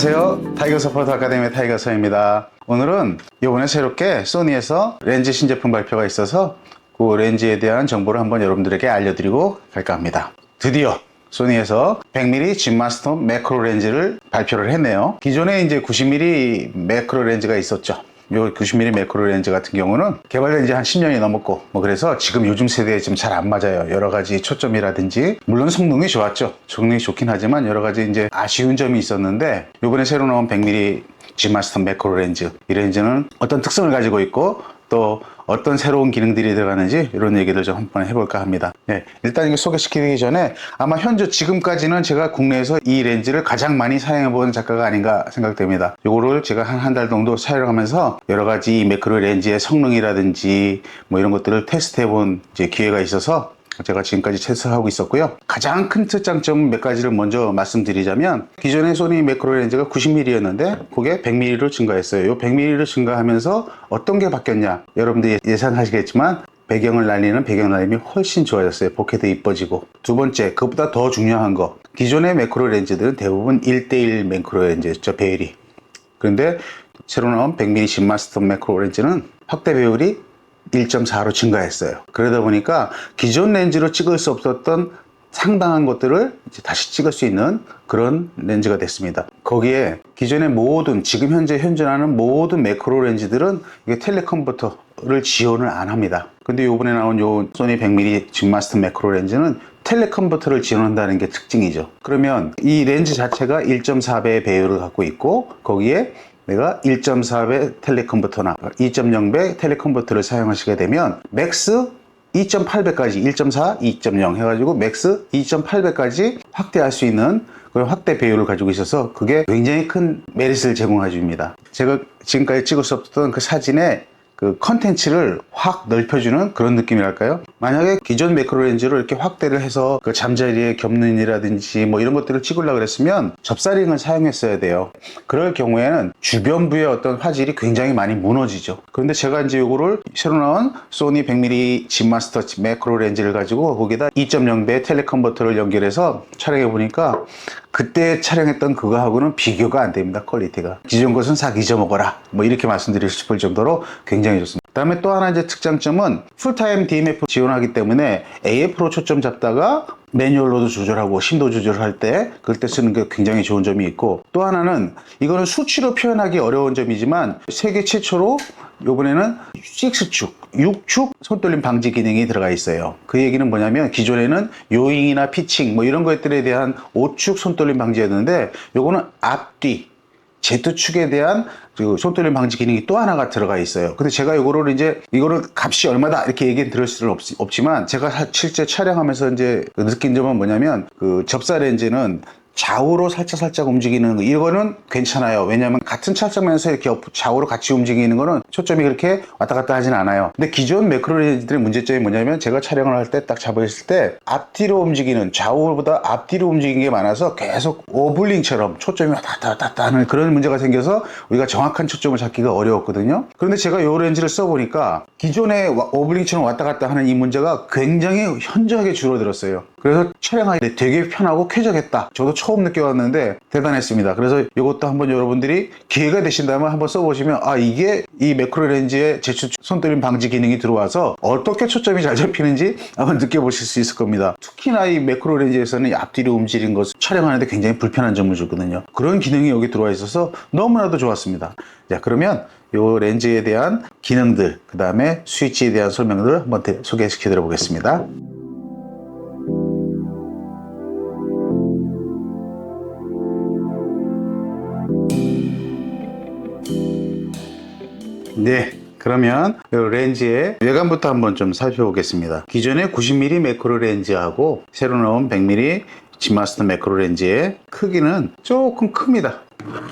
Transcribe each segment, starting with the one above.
안녕하세요. 타이거 서포트 아카데미 타이거서입니다. 오늘은 이번에 새롭게 소니에서 렌즈 신제품 발표가 있어서 그 렌즈에 대한 정보를 한번 여러분들에게 알려드리고 갈까 합니다. 드디어 소니에서 100mm 줌마스터 매크로 렌즈를 발표를 했네요. 기존에 이제 90mm 매크로 렌즈가 있었죠. 요 90mm 매크로 렌즈 같은 경우는 개발된 지 한 10년이 넘었고 그래서 지금 요즘 세대에 좀 잘 안 맞아요. 여러 가지 초점이라든지 물론 성능이 좋았죠. 성능이 좋긴 하지만 여러 가지 이제 아쉬운 점이 있었는데 요번에 새로 나온 100mm G마스터 매크로 렌즈, 이 렌즈는 어떤 특성을 가지고 있고 또 어떤 새로운 기능들이 들어가는지 이런 얘기를 좀 한번 해볼까 합니다. 네, 일단 이거 소개시키기 전에 아마 현재 지금까지는 제가 국내에서 이 렌즈를 가장 많이 사용해본 작가가 아닌가 생각됩니다. 이거를 제가 한 달 정도 사용하면서 여러 가지 매크로 렌즈의 성능이라든지 뭐 이런 것들을 테스트해본 이제 기회가 있어서 제가 지금까지 테스트하고 있었고요. 가장 큰 특장점 몇 가지를 먼저 말씀드리자면 기존의 소니 매크로 렌즈가 90mm였는데 그게 100mm로 증가했어요. 이 100mm로 증가하면서 어떤 게 바뀌었냐, 여러분들이 예상하시겠지만 배경을 날리는 배경 날림이 훨씬 좋아졌어요. 보케도 이뻐지고, 두 번째, 그것보다 더 중요한 거, 기존의 매크로 렌즈들은 대부분 1:1 매크로 렌즈였죠, 배율이. 그런데 새로 나온 100mm 줌마스터 매크로 렌즈는 확대 배율이 1.4로 증가했어요. 그러다 보니까 기존 렌즈로 찍을 수 없었던 상당한 것들을 이제 다시 찍을 수 있는 그런 렌즈가 됐습니다. 거기에 기존의 모든, 지금 현재 현존하는 모든 매크로 렌즈들은 이게 텔레컨버터를 지원을 안 합니다. 근데 요번에 나온 요 소니 100mm 줌마스터 매크로 렌즈는 텔레컨버터를 지원한다는 게 특징이죠. 그러면 이 렌즈 자체가 1.4배의 배율을 갖고 있고 거기에 내가 1.4배 텔레컨버터나 2.0배 텔레컨버터를 사용하시게 되면 맥스 2.8배까지 1.4, 2.0 해가지고 맥스 2.8배까지 확대할 수 있는 그런 확대 배율을 가지고 있어서 그게 굉장히 큰 메리트를 제공해 줍니다. 제가 지금까지 찍을 수 없었던 그 사진의 그 컨텐츠를 확 넓혀주는 그런 느낌이랄까요? 만약에 기존 매크로 렌즈로 이렇게 확대를 해서 그 잠자리에 겹눈이라든지 뭐 이런 것들을 찍으려고 그랬으면 접사링을 사용했어야 돼요. 그럴 경우에는 주변부의 어떤 화질이 굉장히 많이 무너지죠. 그런데 제가 이제 이거를 새로 나온 소니 100mm 줌마스터 매크로 렌즈를 가지고 거기다 2.0배 텔레컨버터를 연결해서 촬영해 보니까 그때 촬영했던 그거하고는 비교가 안 됩니다. 퀄리티가. 기존 것은 싹 잊어먹어라, 뭐 이렇게 말씀드릴 싶을 정도로 굉장히 좋습니다. 그 다음에 또 하나 이제 특장점은 풀타임 DMF 지원하기 때문에 AF로 초점 잡다가 매뉴얼로도 조절하고 심도 조절할 때 그럴 때 쓰는 게 굉장히 좋은 점이 있고, 또 하나는 이거는 수치로 표현하기 어려운 점이지만 세계 최초로 요번에는 6축, 6축 손떨림 방지 기능이 들어가 있어요. 그 얘기는 뭐냐면 기존에는 요잉이나 피칭 뭐 이런 것들에 대한 5축 손떨림 방지였는데 요거는 앞뒤 Z축에 대한 그 손떨림 방지 기능이 또 하나가 들어가 있어요. 근데 제가 이거를 값이 얼마다 이렇게 얘기 들을 수는 없지만 제가 실제 촬영하면서 이제 느낀 점은 뭐냐면 그 접사 렌즈는 좌우로 살짝 움직이는 거, 이거는 괜찮아요. 왜냐하면 같은 찰점면에서 이렇게 좌우로 같이 움직이는 거는 초점이 그렇게 왔다 갔다 하진 않아요. 근데 기존 매크로 렌즈들의 문제점이 뭐냐면 제가 촬영을 할 때 딱 잡았을 때 앞뒤로 움직이는, 좌우보다 앞뒤로 움직이는 게 많아서 계속 오블링처럼 초점이 왔다 갔다 하는 그런 문제가 생겨서 우리가 정확한 초점을 잡기가 어려웠거든요. 그런데 제가 이 렌즈를 써보니까 기존의 오블링처럼 왔다 갔다 하는 이 문제가 굉장히 현저하게 줄어들었어요. 그래서 촬영하기 되게 편하고 쾌적했다. 저도 처음 느껴봤는데 대단했습니다. 그래서 이것도 한번 여러분들이 기회가 되신다면 한번 써보시면 이게 이 매크로 렌즈에 제출 손떨림 방지 기능이 들어와서 어떻게 초점이 잘 잡히는지 한번 느껴보실 수 있을 겁니다. 특히나 이 매크로 렌즈에서는 앞뒤로 움직이는 것을 촬영하는데 굉장히 불편한 점을 주거든요. 그런 기능이 여기 들어와 있어서 너무나도 좋았습니다. 자, 그러면 이 렌즈에 대한 기능들, 그 다음에 스위치에 대한 설명들을 한번 소개시켜 드려 보겠습니다. 네, 그러면 이 렌즈의 외관부터 한번 좀 살펴보겠습니다. 기존의 90mm 매크로 렌즈하고 새로 나온 100mm 줌마스터 매크로 렌즈의 크기는 조금 큽니다.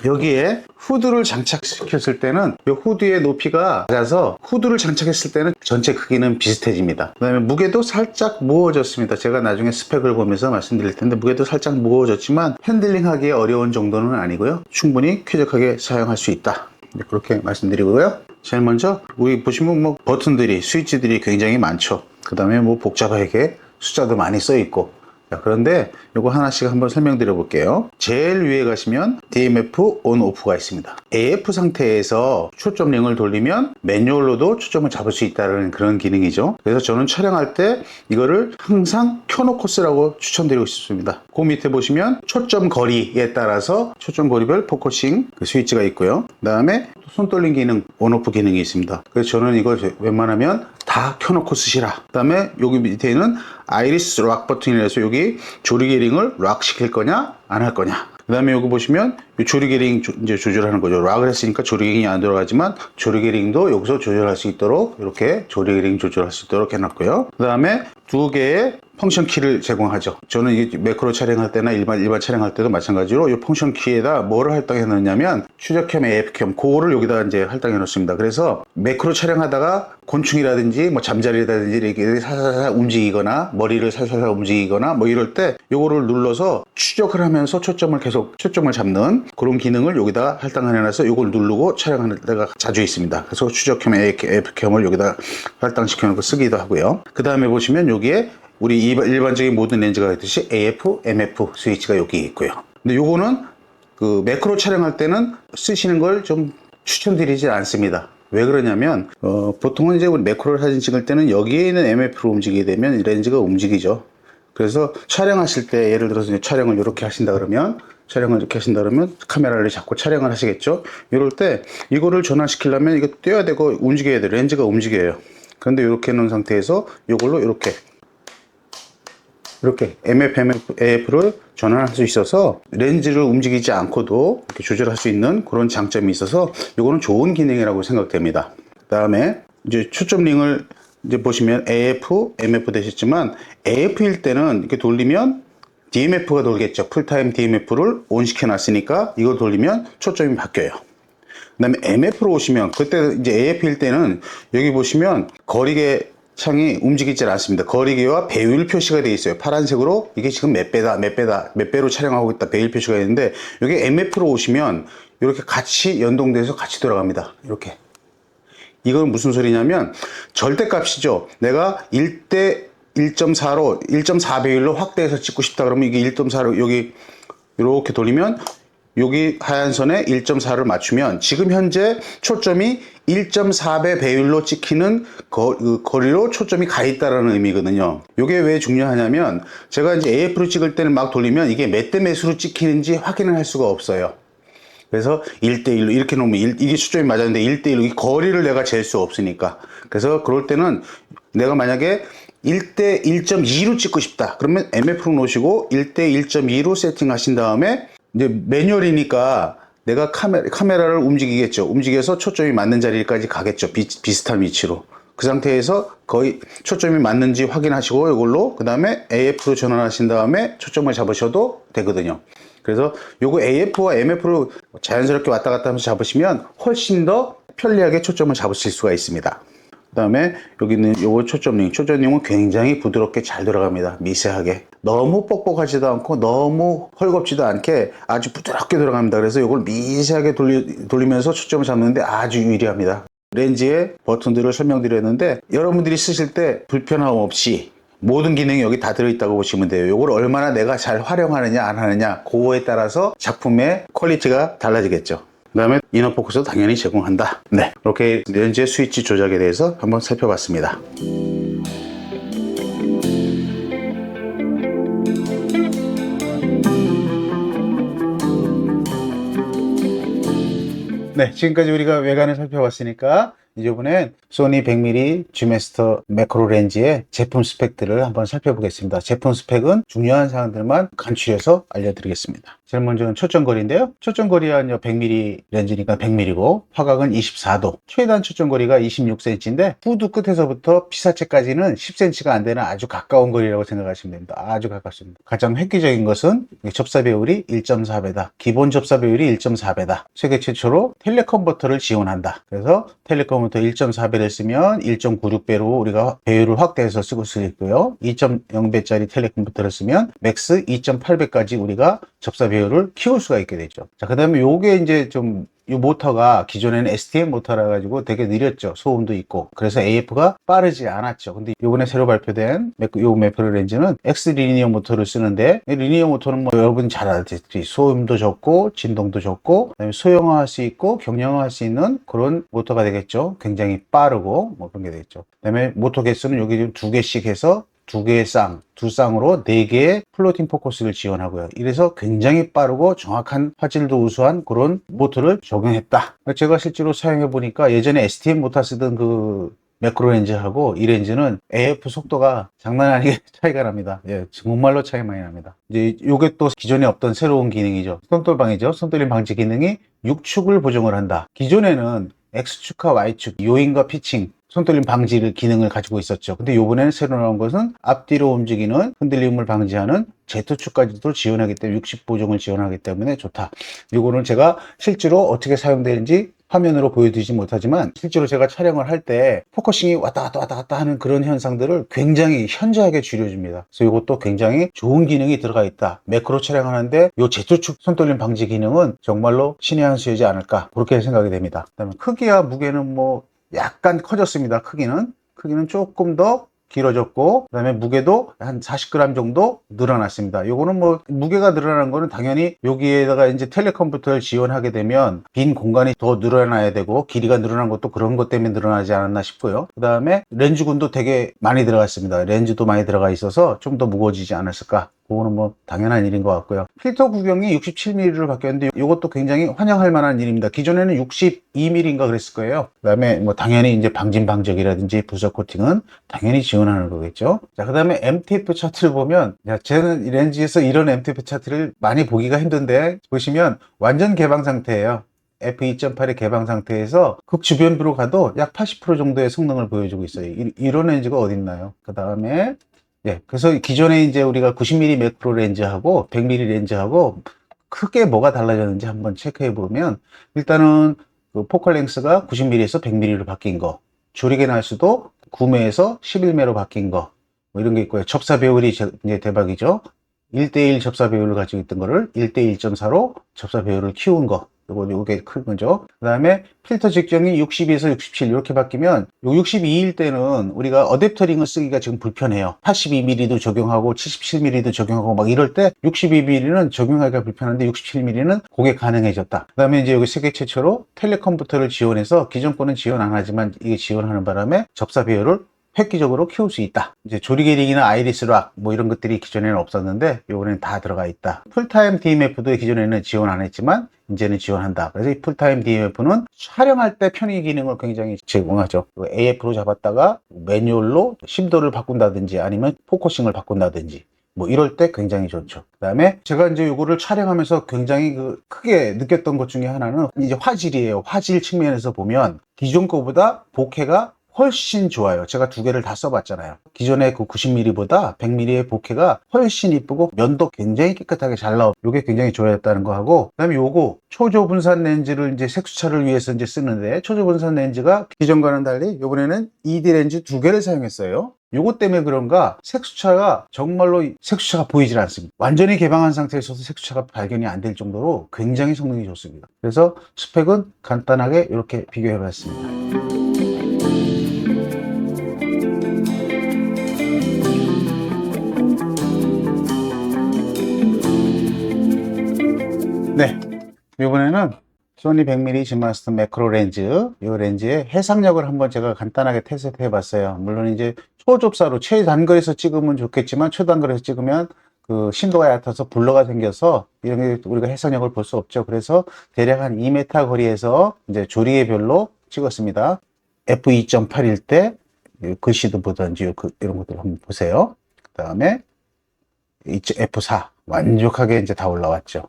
여기에 후드를 장착시켰을 때는 이 후드의 높이가 낮아서 후드를 장착했을 때는 전체 크기는 비슷해집니다. 그 다음에 무게도 살짝 무거워졌습니다. 제가 나중에 스펙을 보면서 말씀드릴 텐데 무게도 살짝 무거워졌지만 핸들링하기 어려운 정도는 아니고요. 충분히 쾌적하게 사용할 수 있다. 그렇게 말씀드리고요. 제일 먼저 우리 보시면 뭐 버튼들이, 스위치들이 굉장히 많죠. 그 다음에 뭐 복잡하게 숫자도 많이 써 있고, 자, 그런데 요거 하나씩 한번 설명드려 볼게요. 제일 위에 가시면 DMF ON OFF가 있습니다. AF 상태에서 초점링을 돌리면 매뉴얼로도 초점을 잡을 수 있다는 그런 기능이죠. 그래서 저는 촬영할 때 이거를 항상 켜놓고 쓰라고 추천드리고 싶습니다. 그 밑에 보시면 초점 거리에 따라서 초점 거리별 포커싱 그 스위치가 있고요. 그 다음에 손 떨림 기능, ON/OFF 기능이 있습니다. 그래서 저는 이걸 웬만하면 다 켜놓고 쓰시라. 그 다음에 여기 밑에는 아이리스 락 버튼이라서 여기 조리개 링을 락 시킬 거냐 안 할 거냐. 그 다음에 여기 보시면 이 조리개 링 이제 조절하는 거죠. 락을 했으니까 조리개 링이 안 들어가지만 조리개 링도 여기서 조절할 수 있도록 이렇게 조리개 링 조절할 수 있도록 해놨고요. 그 다음에 두 개의 펑션 키를 제공하죠. 저는 이게 매크로 촬영할 때나 일반 촬영할 때도 마찬가지로 이 펑션 키에다 뭐를 할당해 놓냐면 추적캠, AF캠 그거를 여기다 이제 할당해 놓습니다. 그래서 매크로 촬영하다가 곤충이라든지 뭐 잠자리라든지 이렇게 살살살 움직이거나 머리를 살살살 움직이거나 뭐 이럴 때 요거를 눌러서 추적을 하면서 초점을 잡는 그런 기능을 여기다 할당해 놔서 요걸 누르고 촬영하는 때가 자주 있습니다. 그래서 추적캠, AF캠을 여기다 할당시켜 놓고 쓰기도 하고요. 그 다음에 보시면 여기에 우리 일반적인 모든 렌즈가 있듯이 AF, MF 스위치가 여기 있고요. 근데 요거는 그 매크로 촬영할 때는 쓰시는 걸 좀 추천드리지 않습니다. 왜 그러냐면 보통은 이제 우리 매크로 사진 찍을 때는 여기에 있는 MF로 움직이게 되면 렌즈가 움직이죠. 그래서 촬영하실 때 예를 들어서 이제 촬영을 이렇게 하신다 그러면 카메라를 잡고 촬영을 하시겠죠. 이럴 때 이거를 전환시키려면 이거 떼야 되고 움직여야 돼요. 렌즈가 움직여요. 그런데 이렇게 해놓은 상태에서 이걸로 이렇게 MF, AF를 전환할 수 있어서 렌즈를 움직이지 않고도 이렇게 조절할 수 있는 그런 장점이 있어서 이거는 좋은 기능이라고 생각됩니다. 그 다음에 이제 초점링을 이제 보시면 AF, MF 되셨지만 AF일 때는 이렇게 돌리면 DMF가 돌겠죠. 풀타임 DMF를 온 시켜 놨으니까 이걸 돌리면 초점이 바뀌어요. 그 다음에 MF로 오시면 그때 이제 AF일 때는 여기 보시면 거리계 창이 움직이지 않습니다. 거리계와 배율 표시가 되어 있어요. 파란색으로 이게 지금 몇 배로 촬영하고 있다 배율 표시가 있는데 여기 MF로 오시면 이렇게 같이 연동돼서 같이 돌아갑니다. 이렇게. 이건 무슨 소리냐면 절대값이죠. 내가 1대 1.4로 1.4 배율로 확대해서 찍고 싶다 그러면 이게 1.4로 여기 이렇게 돌리면 여기 하얀 선에 1.4를 맞추면 지금 현재 초점이 1.4배 배율로 찍히는 거리로 초점이 가 있다는 의미거든요. 이게 왜 중요하냐면 제가 이제 AF로 찍을 때는 막 돌리면 이게 몇 대 몇으로 찍히는지 확인을 할 수가 없어요. 그래서 1대1로 이렇게 놓으면 이게 초점이 맞았는데 1대1로 이 거리를 내가 잴 수 없으니까. 그래서 그럴 때는 내가 만약에 1대 1.2로 찍고 싶다. 그러면 MF로 놓으시고 1대 1.2로 세팅하신 다음에 이제 매뉴얼이니까 내가 카메라를 움직이겠죠. 움직여서 초점이 맞는 자리까지 가겠죠. 비슷한 위치로. 그 상태에서 거의 초점이 맞는지 확인하시고 이걸로 그 다음에 AF로 전환하신 다음에 초점을 잡으셔도 되거든요. 그래서 요거 AF와 MF로 자연스럽게 왔다 갔다 하면서 잡으시면 훨씬 더 편리하게 초점을 잡으실 수가 있습니다. 그 다음에 여기 있는 요거 초점링은 굉장히 부드럽게 잘 들어갑니다. 미세하게. 너무 뻑뻑하지도 않고 너무 헐겁지도 않게 아주 부드럽게 들어갑니다. 그래서 요걸 미세하게 돌리면서 초점을 잡는데 아주 유리합니다. 렌즈의 버튼들을 설명드렸는데 여러분들이 쓰실 때 불편함 없이 모든 기능이 여기 다 들어있다고 보시면 돼요. 이걸 얼마나 내가 잘 활용하느냐 안 하느냐 그거에 따라서 작품의 퀄리티가 달라지겠죠. 그 다음에 이너 포커스도 당연히 제공한다. 네, 이렇게 렌즈의 스위치 조작에 대해서 한번 살펴봤습니다. 네, 지금까지 우리가 외관을 살펴봤으니까 이번엔 소니 100mm G마스터 매크로 렌즈의 제품 스펙들을 한번 살펴보겠습니다. 제품 스펙은 중요한 사항들만 간추려서 알려드리겠습니다. 제일 먼저는 초점거리인데요. 초점거리한 100mm 렌즈니까 100mm고 화각은 24도, 최단 초점거리가 26cm인데 후드 끝에서부터 피사체까지는 10cm가 안 되는 아주 가까운 거리라고 생각하시면 됩니다. 아주 가깝습니다. 가장 획기적인 것은 접사 배율이 1.4배다. 기본 접사 배율이 1.4배다. 세계 최초로 텔레컨버터를 지원한다. 그래서 텔레컨버터 1.4배를 쓰면 1.96배로 우리가 배율을 확대해서 쓸 수 있고요. 2.0배짜리 텔레컨버터를 쓰면 맥스 2.8배까지 우리가 접사 배율 배율을 키울 수가 있게 되죠. 자, 그 다음에 요게 이제 좀 이 모터가 기존에는 STM 모터라 가지고 되게 느렸죠. 소음도 있고. 그래서 AF가 빠르지 않았죠. 근데 이번에 새로 발표된 요 매크로 렌즈는 X 리니어 모터를 쓰는데, 이 리니어 모터는 뭐 여러분 잘 알다시피 소음도 적고 진동도 적고 그다음에 소형화할 수 있고 경량화할 수 있는 그런 모터가 되겠죠. 굉장히 빠르고 뭐 그런 게 되겠죠. 그다음에 모터 개수는 여기 지금 2개씩 해서 2개의 두 쌍으로 4개의 플로팅 포커스를 지원하고요. 이래서 굉장히 빠르고 정확한 화질도 우수한 그런 모터를 적용했다. 제가 실제로 사용해 보니까 예전에 STM 모터 쓰던 그 매크로 렌즈하고 이 렌즈는 AF 속도가 장난 아니게 차이가 납니다. 예, 정말로 차이 많이 납니다. 이제 요게 또 기존에 없던 새로운 기능이죠. 손떨방이죠. 손떨림 방지 기능이 6축을 보정을 한다. 기존에는 X축과 Y축, 요인과 피칭, 손떨림 방지 기능을 가지고 있었죠. 근데 이번에는 새로 나온 것은 앞뒤로 움직이는 흔들림을 방지하는 Z축까지도 지원하기 때문에 60 보정을 지원하기 때문에 좋다. 이거는 제가 실제로 어떻게 사용되는지 화면으로 보여드리지 못하지만 실제로 제가 촬영을 할 때 포커싱이 왔다 갔다 하는 그런 현상들을 굉장히 현저하게 줄여줍니다. 그래서 이것도 굉장히 좋은 기능이 들어가 있다. 매크로 촬영하는데 이 Z축 손떨림 방지 기능은 정말로 신의 한 수이지 않을까, 그렇게 생각이 됩니다. 그다음에 크기와 무게는 뭐 약간 커졌습니다. 크기는 조금 더 길어졌고, 그 다음에 무게도 한 40g 정도 늘어났습니다. 요거는 뭐 무게가 늘어난 거는 당연히 여기에다가 이제 텔레컴퓨터를 지원하게 되면 빈 공간이 더 늘어나야 되고, 길이가 늘어난 것도 그런 것 때문에 늘어나지 않았나 싶고요. 그 다음에 렌즈군도 되게 많이 들어갔습니다. 렌즈도 많이 들어가 있어서 좀 더 무거워지지 않았을까, 그거는 뭐 당연한 일인 것 같고요. 필터 구경이 67mm로 바뀌었는데 이것도 굉장히 환영할 만한 일입니다. 기존에는 62mm인가 그랬을 거예요. 그 다음에 뭐 당연히 이제 방진 방적이라든지 부서 코팅은 당연히 지원하는 거겠죠. 자, 그 다음에 MTF 차트를 보면, 저는 이 렌즈에서 이런 MTF 차트를 많이 보기가 힘든데, 보시면 완전 개방 상태예요. f2.8의 개방 상태에서 극 주변부로 가도 약 80% 정도의 성능을 보여주고 있어요. 이런 렌즈가 어딨나요? 그 다음에 그래서 기존에 이제 우리가 90mm 매크로 렌즈하고 100mm 렌즈하고 크게 뭐가 달라졌는지 한번 체크해 보면, 일단은 그 포컬 랭스가 90mm에서 100mm로 바뀐 거, 조리개 날수도 9매에서 11매로 바뀐 거, 뭐 이런 게 있고요. 접사 배율이 이제 대박이죠. 1대1 접사 배율을 가지고 있던 거를 1대1.4로 접사 배율을 키운 거, 요게 큰 거죠. 그 다음에 필터 직경이 62에서 67 이렇게 바뀌면, 요 62일 때는 우리가 어댑터링을 쓰기가 지금 불편해요. 82mm도 적용하고 77mm도 적용하고 막 이럴 때 62mm는 적용하기가 불편한데 67mm는 그게 가능해졌다. 그 다음에 이제 여기 세계 최초로 텔레컴퓨터를 지원해서, 기존 거는 지원 안 하지만 이게 지원하는 바람에 접사 배율을 획기적으로 키울 수 있다. 이제 조리개링이나 아이리스 락 뭐 이런 것들이 기존에는 없었는데 이번에는 다 들어가 있다. 풀타임 DMF도 기존에는 지원 안 했지만 이제는 지원한다. 그래서 이 풀타임 DMF는 촬영할 때 편의 기능을 굉장히 제공하죠. AF로 잡았다가 매뉴얼로 심도를 바꾼다든지 아니면 포커싱을 바꾼다든지 뭐 이럴 때 굉장히 좋죠. 그 다음에 제가 이제 이거를 촬영하면서 굉장히 크게 느꼈던 것 중에 하나는 이제 화질이에요. 화질 측면에서 보면 기존 거보다 보케가 훨씬 좋아요. 제가 두 개를 다 써봤잖아요. 기존의 그 90mm보다 100mm의 보케가 훨씬 이쁘고 면도 굉장히 깨끗하게 잘 나오고, 이게 굉장히 좋아졌다는 거 하고, 그다음에 요거 초조 분산 렌즈를 이제 색수차를 위해서 이제 쓰는데, 초조 분산 렌즈가 기존과는 달리 이번에는 2D 렌즈 2개를 사용했어요. 요것 때문에 그런가 색수차가 정말로 색수차가 보이질 않습니다. 완전히 개방한 상태에서도 색수차가 발견이 안 될 정도로 굉장히 성능이 좋습니다. 그래서 스펙은 간단하게 이렇게 비교해 봤습니다. 네, 이번에는 소니 100mm 지마스터 매크로 렌즈, 이 렌즈의 해상력을 한번 제가 간단하게 테스트 해봤어요. 물론 이제 초접사로 최단거리에서 찍으면 좋겠지만, 최단거리에서 찍으면 그 심도가 얕아서 블러가 생겨서 이런 게 우리가 해상력을 볼 수 없죠. 그래서 대략 한 2m 거리에서 이제 조리개별로 찍었습니다. f2.8일 때 글씨도 보든지 이런 것들 한번 보세요. 그 다음에 f4 완벽하게 이제 다 올라왔죠.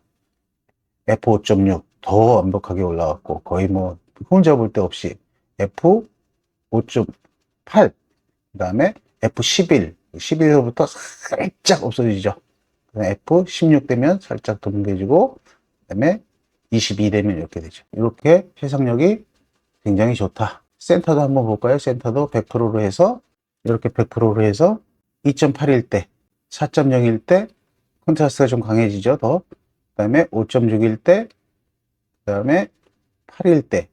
f5.6 더 완벽하게 올라왔고, 거의 뭐 혼자 볼 데 없이 f5.8, 그 다음에 f11, 11에서부터 살짝 없어지죠. f16 되면 살짝 둥겨지고, 그 다음에 22 되면 이렇게 되죠. 이렇게 해상력이 굉장히 좋다. 센터도 한번 볼까요? 센터도 100%로 해서, 이렇게 100%로 해서 2.8일 때, 4.0일 때 컨트라스트가 좀 강해지죠. 더. 다음에 5.6일 때, 그 다음에 8일 때,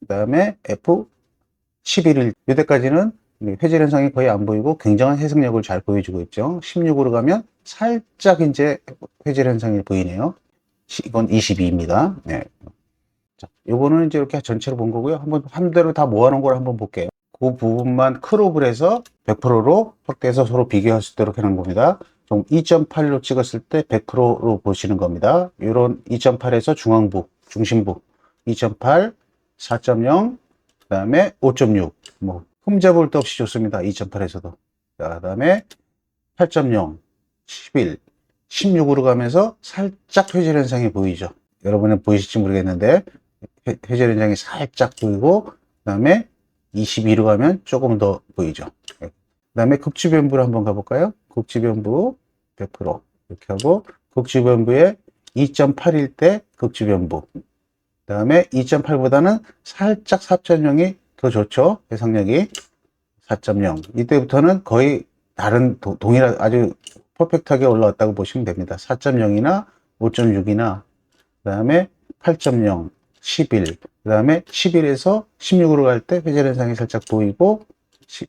그 다음에 F11일, 이때까지는 회질 현상이 거의 안 보이고 굉장한 해석력을 잘 보여주고 있죠. 16으로 가면 살짝 이제 회질 현상이 보이네요. 이건 22입니다. 네. 자, 요거는 이제 이렇게 전체로 본 거고요. 한번 한 대로 다 모아놓은 걸 한번 볼게요. 그 부분만 크롭을 해서 100%로 확대해서 서로 비교할 수 있도록 해놓은 겁니다. 2.8로 찍었을 때 100%로 보시는 겁니다. 이런 2.8에서 중앙부, 중심부 2.8, 4.0, 그 다음에 5.6, 뭐 흠잡을 데 없이 좋습니다. 2.8에서도. 자, 그 다음에 8.0, 11, 16으로 가면서 살짝 회질 현상이 보이죠. 여러분은 보이실지 모르겠는데 회질 현상이 살짝 보이고, 그 다음에 22로 가면 조금 더 보이죠. 그 다음에 극지변부로 한번 가볼까요? 극지변부 100% 이렇게 하고, 극지변부에 2.8일 때 극지변부, 그 다음에 2.8보다는 살짝 4.0이 더 좋죠. 해상력이 4.0. 이때부터는 거의 다른 동일한 아주 퍼펙트하게 올라왔다고 보시면 됩니다. 4.0이나 5.6이나 그 다음에 8.0, 11, 그 다음에 11에서 16으로 갈 때 회질 현상이 살짝 보이고,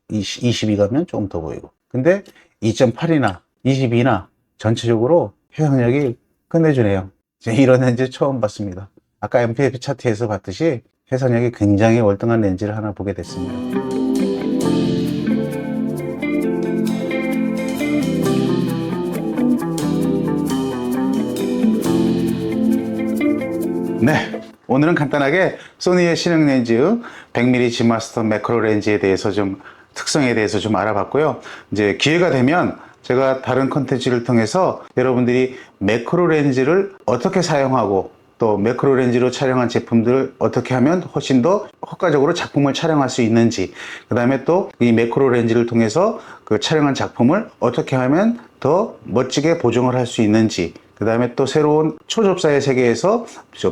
22 가면 조금 더 보이고. 근데 2.8이나 22나 전체적으로 해상력이 끝내주네요. 이런 렌즈 처음 봤습니다. 아까 MPF 차트에서 봤듯이 해상력이 굉장히 월등한 렌즈를 하나 보게 됐습니다. 네, 오늘은 간단하게 소니의 신형 렌즈 100mm G마스터 매크로 렌즈에 대해서 좀 특성에 대해서 좀 알아봤고요. 이제 기회가 되면 제가 다른 컨텐츠를 통해서 여러분들이 매크로 렌즈를 어떻게 사용하고 또 매크로 렌즈로 촬영한 제품들을 어떻게 하면 훨씬 더 효과적으로 작품을 촬영할 수 있는지, 그 다음에 또 이 매크로 렌즈를 통해서 그 촬영한 작품을 어떻게 하면 더 멋지게 보정을 할 수 있는지, 그 다음에 또 새로운 초접사의 세계에서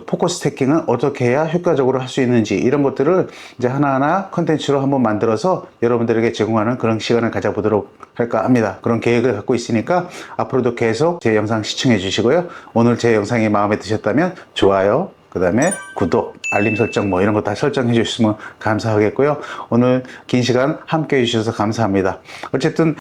포커스 스태킹은 어떻게 해야 효과적으로 할 수 있는지, 이런 것들을 이제 하나하나 컨텐츠로 한번 만들어서 여러분들에게 제공하는 그런 시간을 가져보도록 할까 합니다. 그런 계획을 갖고 있으니까 앞으로도 계속 제 영상 시청해 주시고요. 오늘 제 영상이 마음에 드셨다면 좋아요, 그 다음에 구독, 알림 설정 뭐 이런 거 다 설정해 주시면 감사하겠고요. 오늘 긴 시간 함께 해주셔서 감사합니다. 어쨌든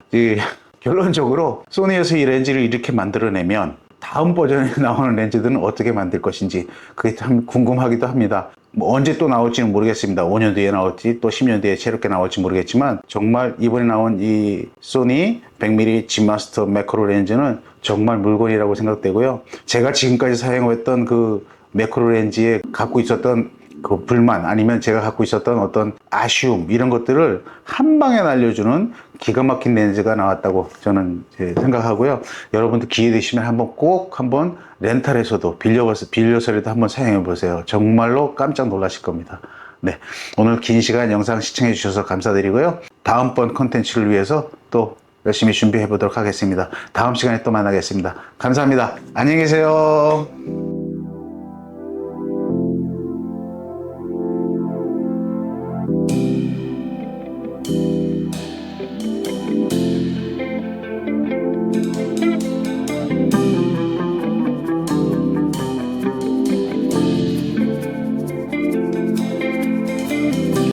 결론적으로 소니에서 이 렌즈를 이렇게 만들어내면 다음 버전에 나오는 렌즈들은 어떻게 만들 것인지 그게 참 궁금하기도 합니다. 뭐 언제 또 나올지는 모르겠습니다. 5년 뒤에 나올지 또 10년 뒤에 새롭게 나올지 모르겠지만, 정말 이번에 나온 이 소니 100mm G마스터 매크로 렌즈는 정말 물건이라고 생각되고요. 제가 지금까지 사용했던 그 매크로 렌즈에 갖고 있었던 그 불만, 아니면 제가 갖고 있었던 어떤 아쉬움, 이런 것들을 한 방에 날려주는 기가 막힌 렌즈가 나왔다고 저는 생각하고요. 여러분도 기회 되시면 꼭 한번 렌탈해서도 빌려서라도 한번 사용해 보세요. 정말로 깜짝 놀라실 겁니다. 네, 오늘 긴 시간 영상 시청해 주셔서 감사드리고요. 다음번 컨텐츠를 위해서 또 열심히 준비해 보도록 하겠습니다. 다음 시간에 또 만나겠습니다. 감사합니다. 안녕히 계세요.